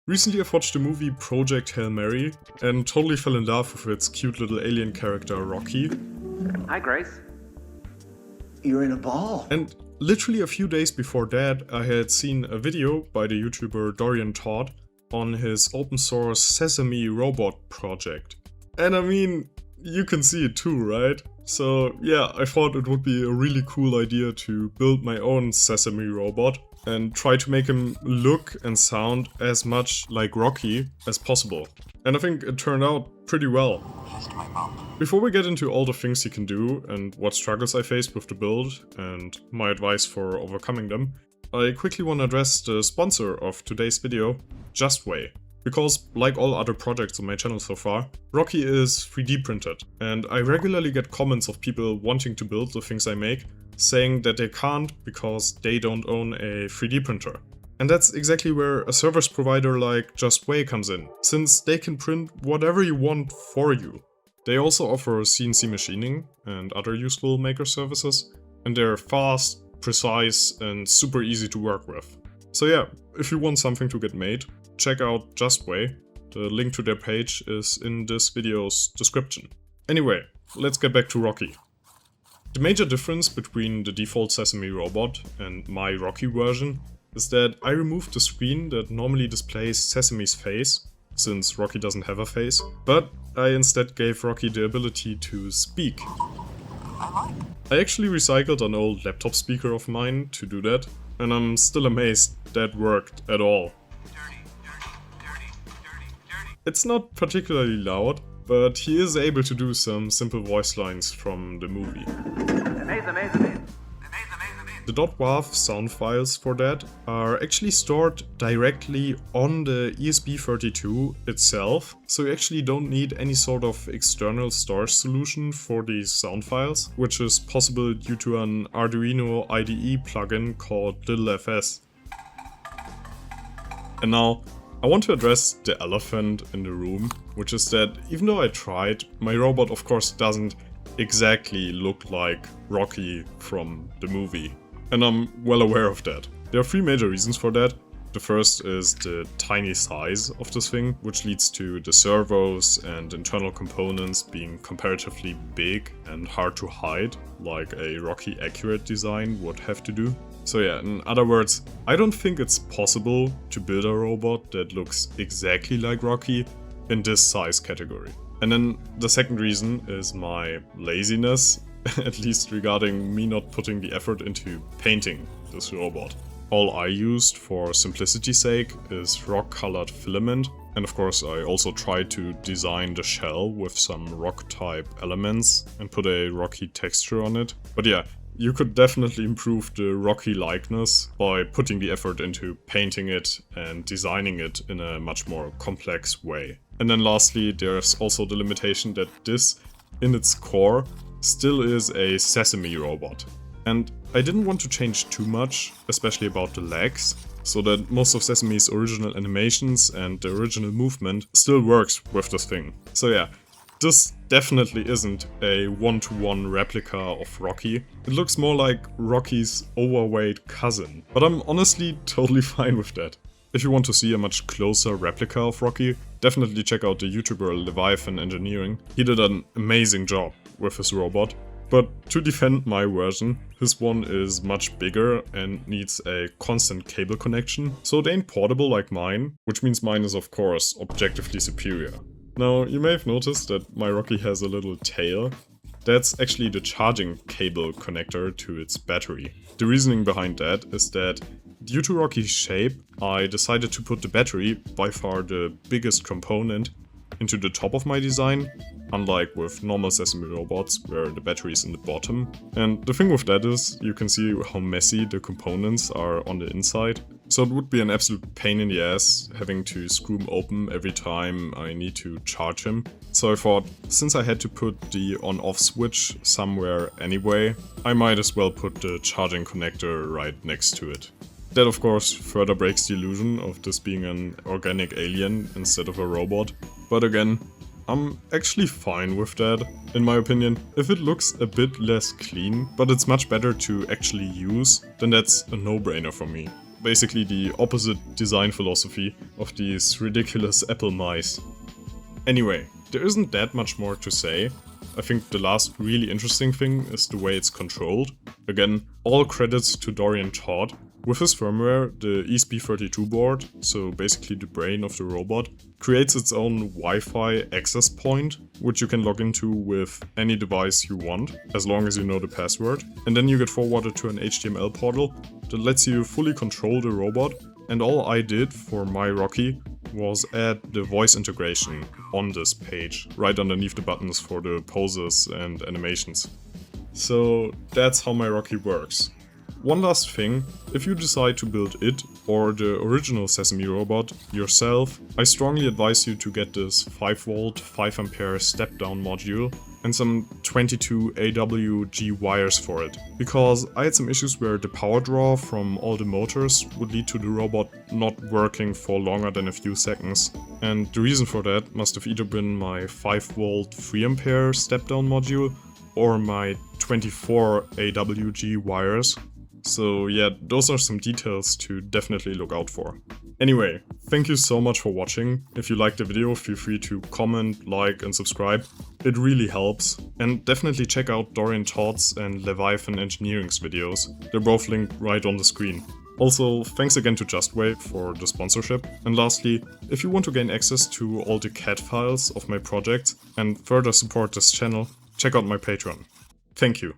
Recently I've watched the movie Project Hail Mary and totally fell in love with its cute little alien character Rocky. Hi, Grace. You're in a ball. And literally a few days before that, I had seen a video by the YouTuber Dorian Todd on his open source Sesame Robot project. And I mean, you can see it too, right? So yeah, I thought it would be a really cool idea to build my own Sesame Robot and try to make him look and sound as much like Rocky as possible. And I think it turned out pretty well. Before we get into all the things he can do and what struggles I faced with the build and my advice for overcoming them, I quickly want to address the sponsor of today's video, Justway. Because, like all other projects on my channel so far, Rocky is 3D printed, and I regularly get comments of people wanting to build the things I make, saying that they can't because they don't own a 3D printer. And that's exactly where a service provider like Justway comes in, since they can print whatever you want for you. They also offer CNC machining and other useful maker services, and they're fast, precise, and super easy to work with. So yeah, if you want something to get made, check out Justway. The link to their page is in this video's description. Anyway, let's get back to Rocky. The major difference between the default Sesame Robot and my Rocky version is that I removed the screen that normally displays Sesame's face, since Rocky doesn't have a face, but I instead gave Rocky the ability to speak. I actually recycled an old laptop speaker of mine to do that, and I'm still amazed that worked at all. It's not particularly loud, but he is able to do some simple voice lines from the movie. The .wav sound files for that are actually stored directly on the ESP32 itself, so you actually don't need any sort of external storage solution for these sound files, which is possible due to an Arduino IDE plugin called LittleFS. And now, I want to address the elephant in the room, which is that even though I tried, my robot of course doesn't exactly look like Rocky from the movie. And I'm well aware of that. There are three major reasons for that. The first is the tiny size of this thing, which leads to the servos and internal components being comparatively big and hard to hide, like a Rocky accurate design would have to do. So yeah, in other words, I don't think it's possible to build a robot that looks exactly like Rocky in this size category. And then the second reason is my laziness, at least regarding me not putting the effort into painting this robot. All I used for simplicity's sake is rock-colored filament, and of course I also tried to design the shell with some rock-type elements and put a rocky texture on it. But yeah, you could definitely improve the Rocky likeness by putting the effort into painting it and designing it in a much more complex way. And then lastly, there's also the limitation that this, in its core, still is a Sesame robot. And I didn't want to change too much, especially about the legs, so that most of Sesame's original animations and the original movement still works with this thing. So yeah, this definitely isn't a one-to-one replica of Rocky. It looks more like Rocky's overweight cousin, but I'm honestly totally fine with that. If you want to see a much closer replica of Rocky, definitely check out the YouTuber Leviathan Engineering. He did an amazing job with his robot. But to defend my version, his one is much bigger and needs a constant cable connection, so it ain't portable like mine, which means mine is of course objectively superior. Now, you may have noticed that my Rocky has a little tail. That's actually the charging cable connector to its battery. The reasoning behind that is that due to Rocky's shape, I decided to put the battery, by far the biggest component, into the top of my design, unlike with normal Sesame robots where the battery is in the bottom. And the thing with that is, you can see how messy the components are on the inside. So it would be an absolute pain in the ass having to screw him open every time I need to charge him. So I thought, since I had to put the on-off switch somewhere anyway, I might as well put the charging connector right next to it. That of course further breaks the illusion of this being an organic alien instead of a robot. But again, I'm actually fine with that, in my opinion. If it looks a bit less clean, but it's much better to actually use, then that's a no-brainer for me. basically the opposite design philosophy of these ridiculous Apple mice. Anyway, there isn't that much more to say. I think the last really interesting thing is the way it's controlled. Again, all credits to Dorian Todd. With his firmware, the ESP32 board, so basically the brain of the robot, creates its own Wi-Fi access point, which you can log into with any device you want, as long as you know the password. And then you get forwarded to an HTML portal that lets you fully control the robot. And all I did for my Rocky was add the voice integration on this page, right underneath the buttons for the poses and animations. So that's how my Rocky works. One last thing, if you decide to build it or the original Sesame Robot yourself, I strongly advise you to get this 5V 5A step-down module and some 22 AWG wires for it, because I had some issues where the power draw from all the motors would lead to the robot not working for longer than a few seconds, and the reason for that must have either been my 5V 3A step-down module or my 24 AWG wires. So yeah, those are some details to definitely look out for. Anyway, thank you so much for watching. If you liked the video, feel free to comment, like and subscribe. It really helps. And definitely check out Dorian Todd's and Leviathan Engineering's videos. They're both linked right on the screen. Also, thanks again to JustWave for the sponsorship. And lastly, if you want to gain access to all the CAD files of my projects and further support this channel, check out my Patreon. Thank you.